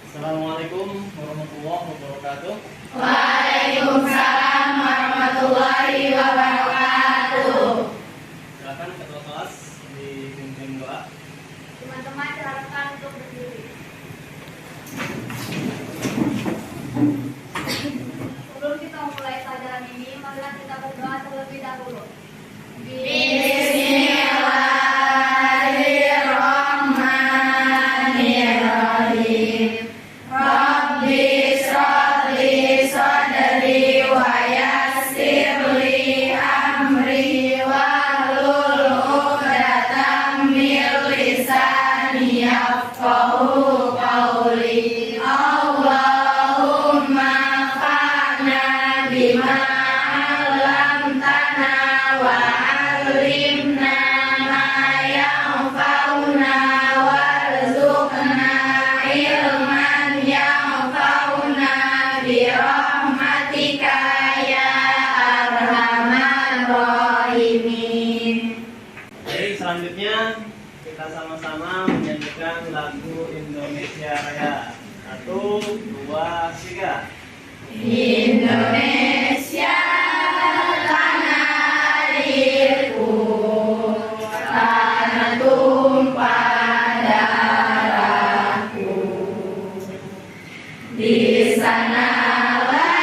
Assalamualaikum warahmatullahi wabarakatuh. Waalaikumsalam warahmatullahi wabarakatuh. Silakan ketua kelas dipimpin doa. Teman-teman silakan untuk berdiri. Sebelum kita memulai pelajaran ini, marilah kita berdoa terlebih dahulu. Bismillahirrahmanirrahim. Rabbi shrah li sadri wa yassir li amri wahlul 'uqdatam min lisani yafqahu qawli. Allahumma fa'na bima 'allamtana wa 'allimna ma yanfa'una warzuqna ilman yanfa'una birahmatika ya arhamar rahimin. Jadi selanjutnya kita sama-sama menyanyikan lagu Indonesia Raya. 1, 2, 3. Indonesia tanah airku, tanah tumpah darahku. Di sanalah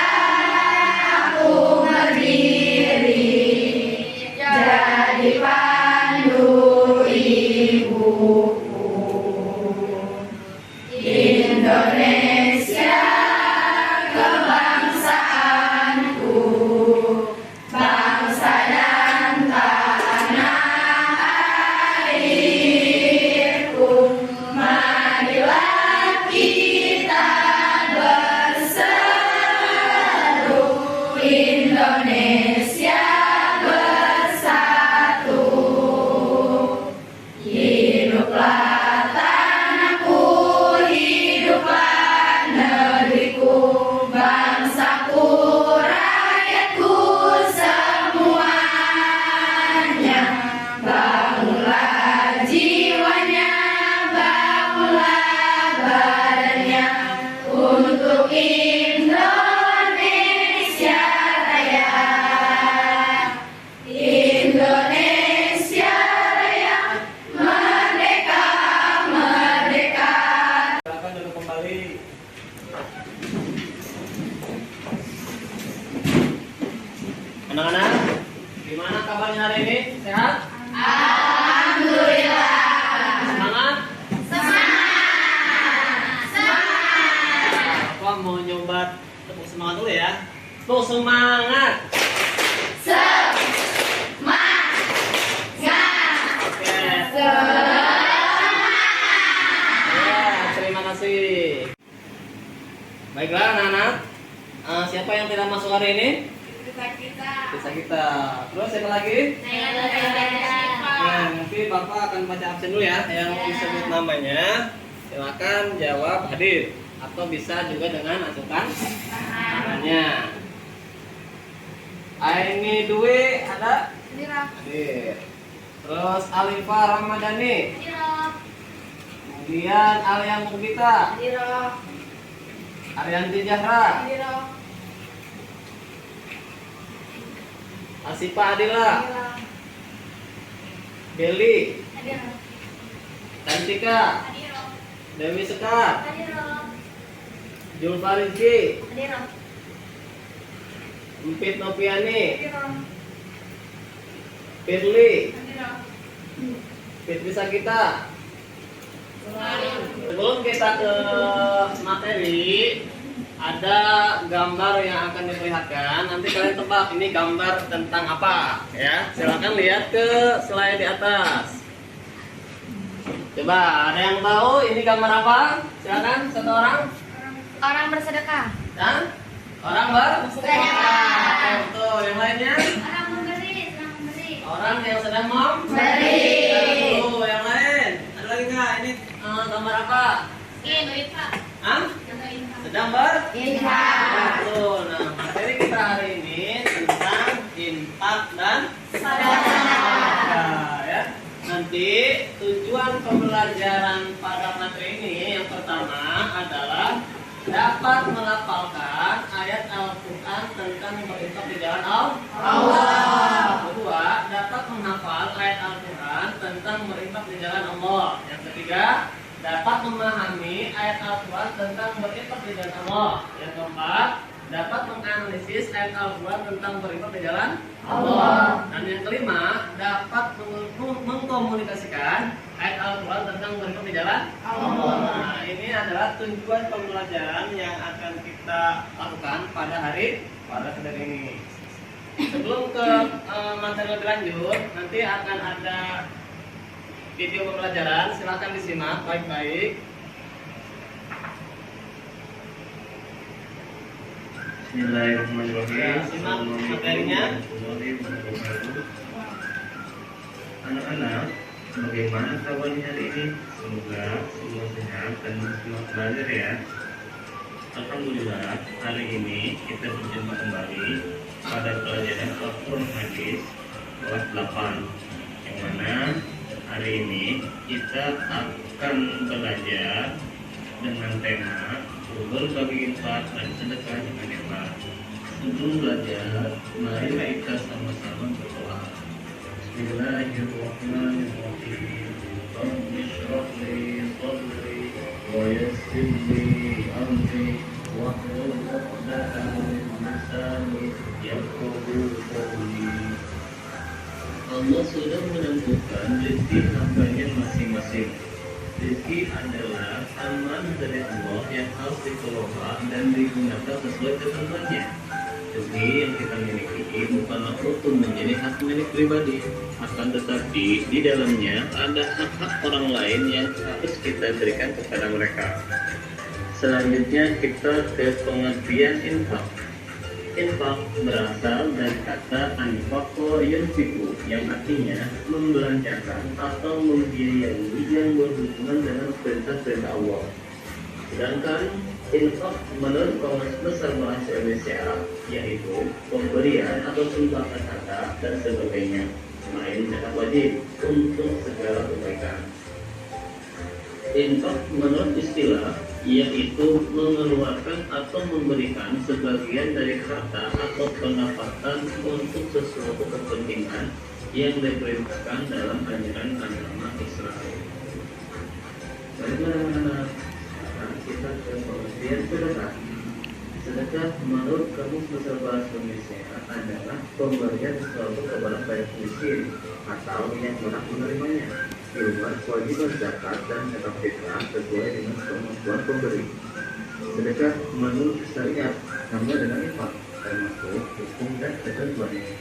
aku berdiri, jadi pandu ibuku. Indonesia kebangsaanku, bangsa dan tanah airku. Marilah kita berseru, Indonesia bersatu. Hiduplah tanahku, hiduplah negeriku, bangsaku, rakyatku semuanya. Bangunlah jiwanya, bangunlah badannya untuk Indonesia Raya. Indonesia Raya, merdeka, merdeka. Silakan duduk kembali. Anak-anak, gimana kabarnya hari ini? Sehat? Alhamdulillah. Semangat? Semangat. Semangat. Apa mau nyoba tepuk semangat dulu ya? Tepuk semangat. Semangat. Oke. Semangat. Ya, terima kasih. Baiklah anak-anak, siapa yang tidak masuk hari ini? Bisa kita. Terus siapa lagi? Nah, nanti Bapak akan baca absen dulu ya. Yang disebut namanya, silakan jawab hadir atau bisa juga dengan ajukan tangannya. Aini Dwi ada? Hadir. Terus Alifa Ramadhani. Kemudian Alia Mugita. Arianti Zahra. Asifa Adila. Beli. Cantika. Dewi Sekar. Julfa Rizki. Empit Nopiani. Firly. Fitri Sakita. Sebelum kita ke materi, ada gambar yang akan diperlihatkan. Nanti kalian tebak ini gambar tentang apa ya. Silakan lihat ke slide di atas. Coba ada yang tahu ini gambar apa? Silakan satu orang. Orang bersedekah. Dan orang bersedekah. Betul. Yang lainnya? Orang memberi, sedang memberi. Orang yang sedang memberi. Betul. Yang lain? Ada lagi nggak? Ini gambar apa? Hah? Sedang Infak. Betul. Nah, materi kita hari ini tentang infak dan sedekah ya. Nanti tujuan pembelajaran pada materi ini yang pertama adalah dapat melafalkan ayat Al-Quran tentang berinfak di jalan Allah. Kedua, dapat menghafal ayat Al-Quran tentang berinfak di jalan Allah. Yang ketiga, dapat memahami ayat Al-Quran tentang berinfak di jalan Allah. Yang keempat, dapat menganalisis ayat Al-Quran tentang berinfak di jalan Allah. Dan yang kelima, dapat mengkomunikasikan ayat Al-Quran tentang berinfak di jalan Allah. Nah, ini adalah tujuan pembelajaran yang akan kita lakukan pada hari ini. Sebelum ke materi lebih lanjut, nanti akan ada video pembelajaran, silakan disimak baik-baik. Bismillahirrahmanirrahim. Simak materinya. Anak-anak, bagaimana kabarnya hari ini? Semoga semua sehat dan semangat belajar ya. Alhamdulillah, hari ini kita berjumpa kembali pada pelajaran Al-Quran Hadis kelas 8, yang mana hari ini kita akan belajar dengan tema berbagi infak dan sedekah dengan hemat. Sebelum belajar, marilah kita sama-sama berdoa. Bismillahirrahmanirrahim. Rabbi shrah li sadri wa yassir li amri wahlul 'uqdatam min lisani yafqahu qawli. Allah sudah menentukan rezeki hambanya masing-masing. Rezeki adalah amanah dari Allah yang harus dikelola dan digunakan sesuai ketentuannya. Rezeki yang kita miliki bukanlah untuk menjadi hak milik pribadi, akan tetapi di dalamnya ada hak-hak orang lain yang harus kita berikan kepada mereka. Selanjutnya kita ke pengertian infak. Infak berasal dari kata anfaqo yunfiqu, yang artinya membelanjakan atau membiayai yang berhubungan dengan perintah-perintah Allah. Sedangkan infak menurut Kamus Besar Bahasa Indonesia yaitu pemberian atau sumbangan harta dan sebagainya selain zakat wajib untuk segala kebaikan. Infak menurut istilah yaitu mengeluarkan atau memberikan sebagian dari harta atau pendapatan untuk sesuatu kepentingan yang diperintahkan dalam ajaran agama Islam. Baiklah anak-anak, sekarang kita ke pengertian sedekah. Sedekah menurut Kamus Besar Bahasa Indonesia adalah pemberian sesuatu kepada pihak miskin atau yang berhak menerimanya di luar kewajiban zakat dan zakat fitrah sesuai dengan kemampuan pemberi. Sedekah menurut syariat sama dengan infak, termasuk hukum dan ketentuannya.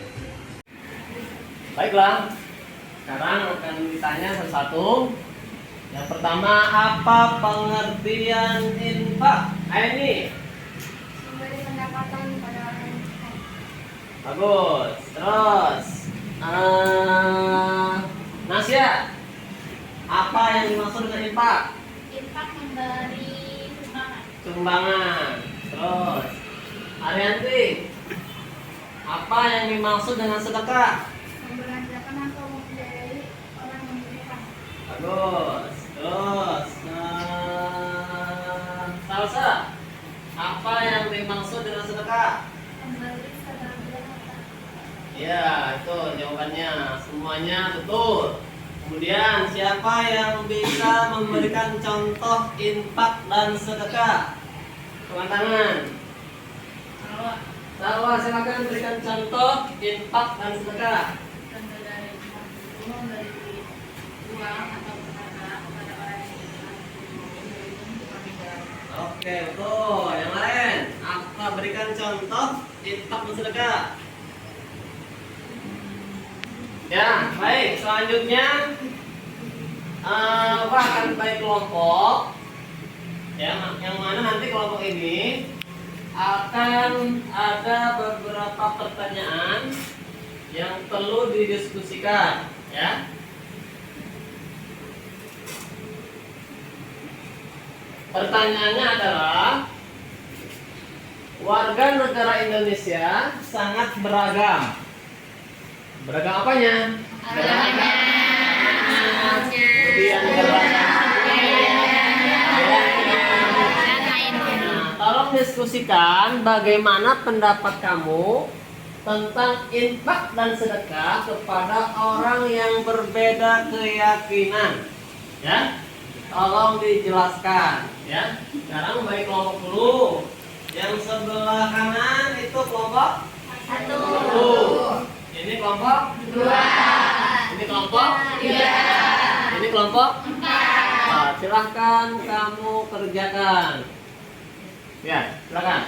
Baiklah, sekarang akan ditanya satu-satu. Yang pertama, apa pengertian infak? Ini Memberi pendapatan kepada orang yang miskin. bagus. Terus, Nasya, apa yang dimaksud dengan infak? Infak memberi sumbangan. Sumbangan. Terus, Arianti, apa yang dimaksud dengan sedekah? Membelanjakan atau membiayai orang yang membutuhkan. Bagus. Terus, Salsa, apa yang dimaksud dengan sedekah? Memberi sebagian harta. Ya, itu jawabannya. Semuanya betul. Kemudian, siapa yang bisa memberikan contoh infak dan sedekah? Angkat tangan. Salwa, silakan berikan contoh infak dan sedekah. Contoh dari infak itu memberi uang atau harta kepada orang yang membutuhkan. Memberi untuk pemikiran. Oke, betul. Yang lain, apa berikan contoh infak dan sedekah? Ya, baik. Selanjutnya, akan baik kelompok. Ya, yang mana nanti kelompok ini akan ada beberapa pertanyaan yang perlu didiskusikan, ya. Pertanyaannya adalah, warga negara Indonesia sangat beragam. Beragam apanya? Agamanya. Kemudian beragam. Nah, tolong tolong diskusikan bagaimana pendapat kamu tentang infak dan sedekah kepada orang yang berbeda keyakinan. Ya, tolong dijelaskan. Ya, sekarang bagi kelompok dulu. Yang sebelah kanan itu kelompok 1. Ini kelompok 2. Ini kelompok 3. Ini kelompok 4. Nah, silahkan kamu kerjakan. Ya, silakan.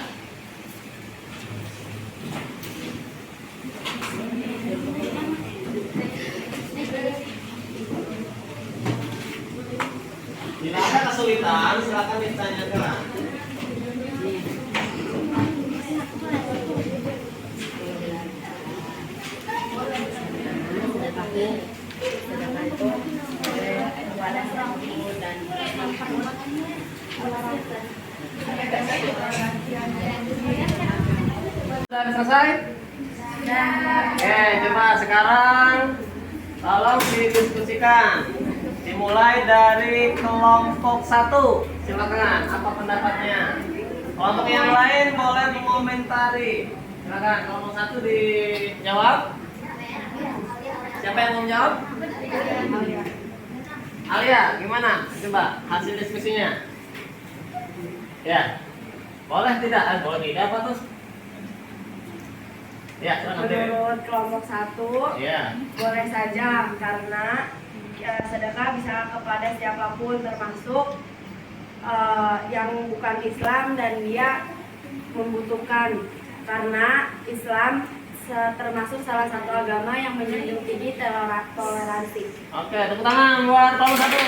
Bila ada kesulitan, silakan ditanyakan. Sudah selesai? Oke, coba sekarang tolong didiskusikan. Dimulai dari kelompok 1. Silakan, apa pendapatnya? Kelompok yang lain boleh mengomentari. Silakan, kelompok 1 dijawab. Siapa yang mau menjawab? Alia, gimana? Coba hasil diskusinya. Ya, boleh tidak? Boleh tidak apa terus? Ya, silakan. Menurut kelompok 1, Ya. boleh saja karena sedekah bisa kepada siapapun termasuk yang bukan Islam dan dia membutuhkan, karena Islam termasuk salah satu agama yang menjunjung tinggi toleransi. Oke, tepuk tangan buat kelompok 1.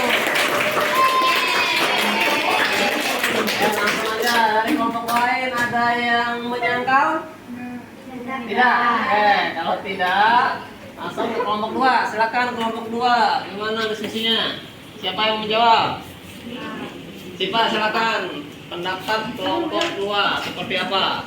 Ya, langsung aja dari kelompok lain ada yang menyangkal? Tidak. Kalau tidak, langsung ke kelompok 2. Silakan kelompok 2. Gimana diskusinya? Siapa yang menjawab? Silakan. Pendapat kelompok 2 seperti apa?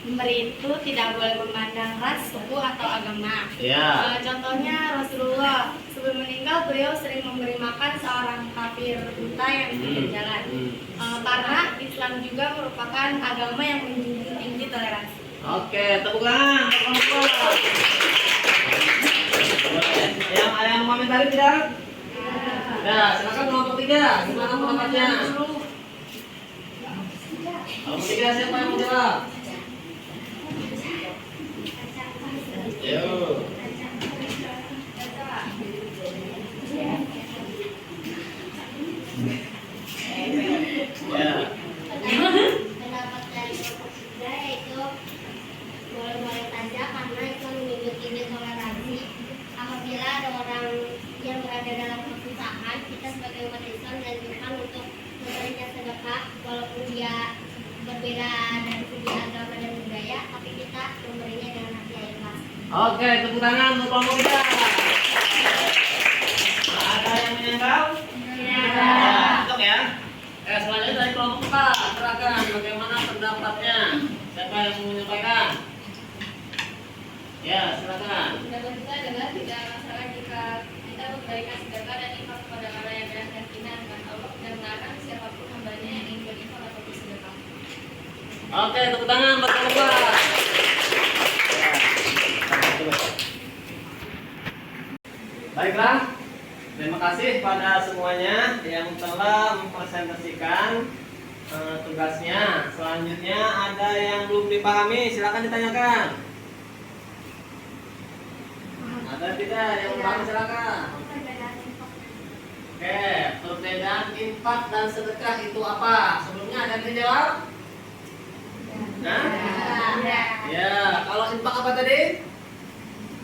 Memberi itu tidak boleh memandang ras, suku atau agama. Ya. Contohnya Rasulullah sebelum meninggal beliau sering memberi makan seorang kafir buta yang di pinggir jalan. Karena Islam juga merupakan agama yang menjunjung tinggi toleransi. Oke, tepuk tangan untuk kelompok 2. Yang ada yang komentari tidak? Ya, silakan kelompok 3. Gimana pendapatnya? Kelompok 3 siapa yang menjawab? Yo. Ya. Pendapat dari kelompok 3 yaitu boleh-boleh saja karena itu menunjuk tinggi toleransi. Apabila ada orang yang berada dalam kesusahan, kita sebagai umat Islam dianjurkan untuk memberikan sedekah walaupun dia berbeda dari segi agama dan budaya, tapi kita memberinya dengan hati yang ikhlas. Oke, tepuk tangan untuk kelompok 3. Ada yang menyangkal? Ya, untuk ya. Selanjutnya dari kelompok 4. Silakan, bagaimana pendapatnya? Siapa yang mau menyampaikan? Ya, silakan. Pendapat kita adalah tidak masalah jika kita memberikan sedekah dan infak kepada orang yang berkeyakinan dengan Allah dan melarang siapapun hambanya yang ingin berinfak atau bersedekah. Oke, tepuk tangan buat kelompok 4. Baiklah, terima kasih pada semuanya yang telah mempresentasikan tugasnya. Selanjutnya ada yang belum dipahami, silakan ditanyakan. Ada tidak yang belum paham, silakan. Oke, perbedaan infak dan sedekah itu apa? Sebelumnya ada yang dijawab? Nah? Ya, kalau infak apa tadi?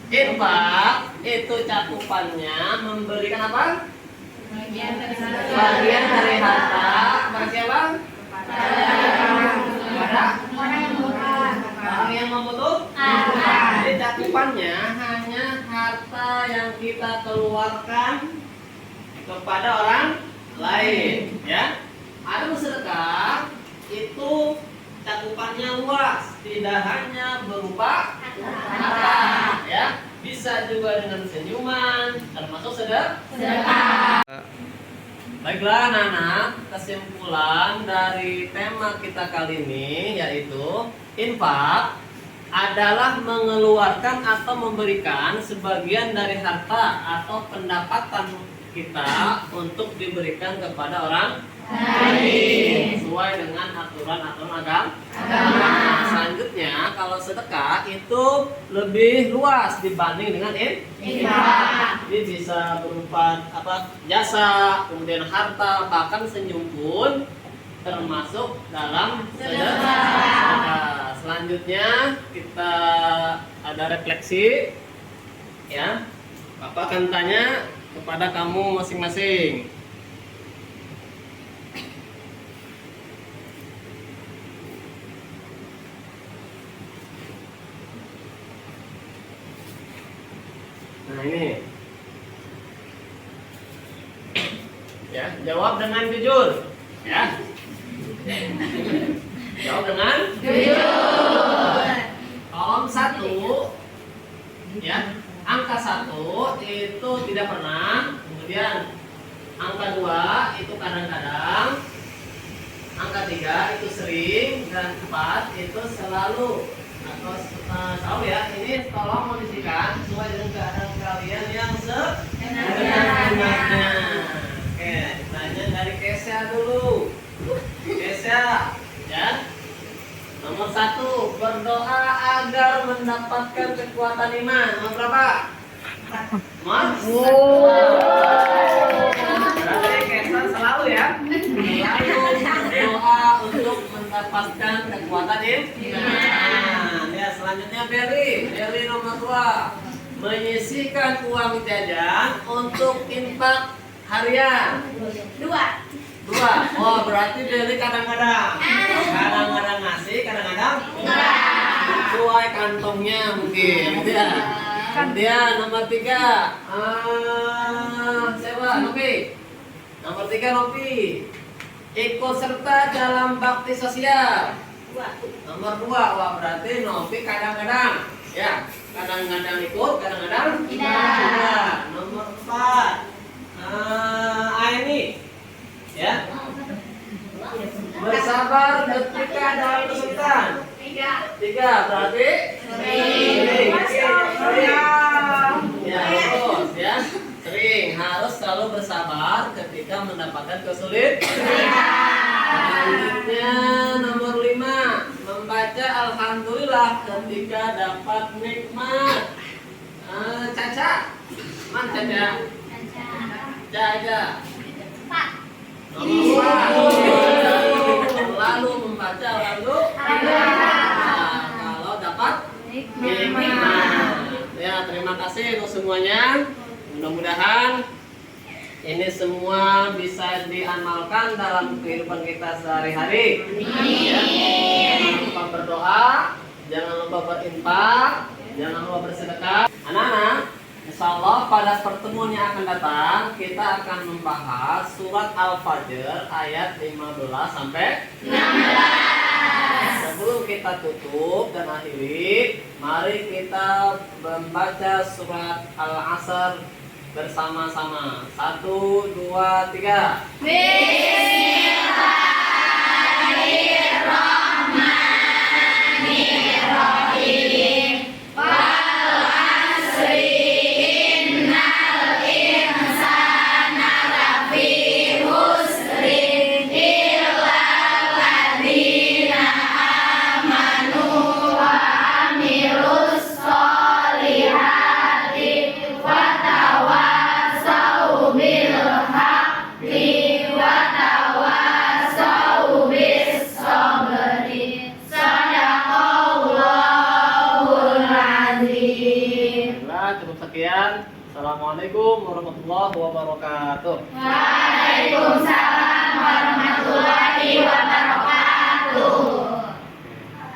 Infak itu cakupannya memberikan apa? Bagian dari harta kepada siapa? Kepada orang yang membutuhkan. Jadi cakupannya hanya harta yang kita keluarkan kepada orang lain, ya. Ada sedekah itu cakupannya luas, tidak hanya berupa harta, ya. Bisa juga dengan senyuman, termasuk sedekah. Baiklah anak-anak, kesimpulan dari tema kita kali ini yaitu infak adalah mengeluarkan atau memberikan sebagian dari harta atau pendapatan kita untuk diberikan kepada orang lain sesuai dengan aturan-aturan agama. Selanjutnya, kalau sedekah itu lebih luas dibanding dengan infak. Jadi bisa berupa jasa, kemudian harta, bahkan senyum pun termasuk dalam sedekah. Selanjutnya kita ada refleksi, ya. Bapak akan tanya kepada kamu masing-masing. Nah ini, ya, jawab dengan jujur, ya. Jawab dengan jujur. Kolom 1, ya, angka 1 itu tidak pernah, kemudian angka 2 itu kadang-kadang, angka 3 itu sering, dan 4 itu selalu atau selalu ya. Ini tolong kondisikan sesuai dengan keadaan kalian yang sebenarnya. Oke, tanya dari Kesha dulu. Kesha, ya. Nomor 1, berdoa agar mendapatkan kekuatan iman. Nomor berapa? Mas? Berarti Kesha selalu ya. Selalu berdoa untuk mendapatkan kekuatan iman. Ya, selanjutnya Berry nomor 2, menyisihkan uang jajan untuk infak harian. 2. Oh, berarti Berry kadang-kadang ngasih, kadang-kadang sesuai kantongnya mungkin. Ya. Kemudian nomor 3, siapa? Nopi. Nomor 3 Nopi, ikut serta dalam bakti sosial. Nomor 2, wah berarti Nopi kadang-kadang, ya, kadang-kadang ikut, kadang-kadang tidak. Nomor 4, Aini, ya, bersabar ketika dalam kesulitan. 3 berarti sering. Ya, terus ya, sering, harus selalu bersabar ketika mendapatkan kesulitan. Selanjutnya nomor 5, membaca alhamdulillah ketika dapat nikmat. Caca, mana Caca? Caca. Nomor 2, selalu membaca alhamdulillah kalau dapat nikmat. Ya, terima kasih untuk semuanya. Mudah-mudahan ini semua bisa diamalkan dalam kehidupan kita sehari-hari. Ya. Jangan lupa berdoa, jangan lupa berinfak, jangan lupa bersedekah. Anak-anak, insya Allah pada pertemuan yang akan datang kita akan membahas surat Al-Fajr ayat 15 sampai 16. Sebelum kita tutup dan akhiri, mari kita membaca surat Al-Asr bersama-sama. 1, 2, 3. Bismillahirrahmanirrahim. Wal asri innal insana lafi khusri illa alladziina amanu wa amilus sholihati wa tawassaw bil haqqi wa tawassaw bis sabri. Sadaqallahul azim. Baiklah, cukup sekian. Assalamualaikum warahmatullahi wabarakatuh. Waalaikumsalam warahmatullahi wabarakatuh.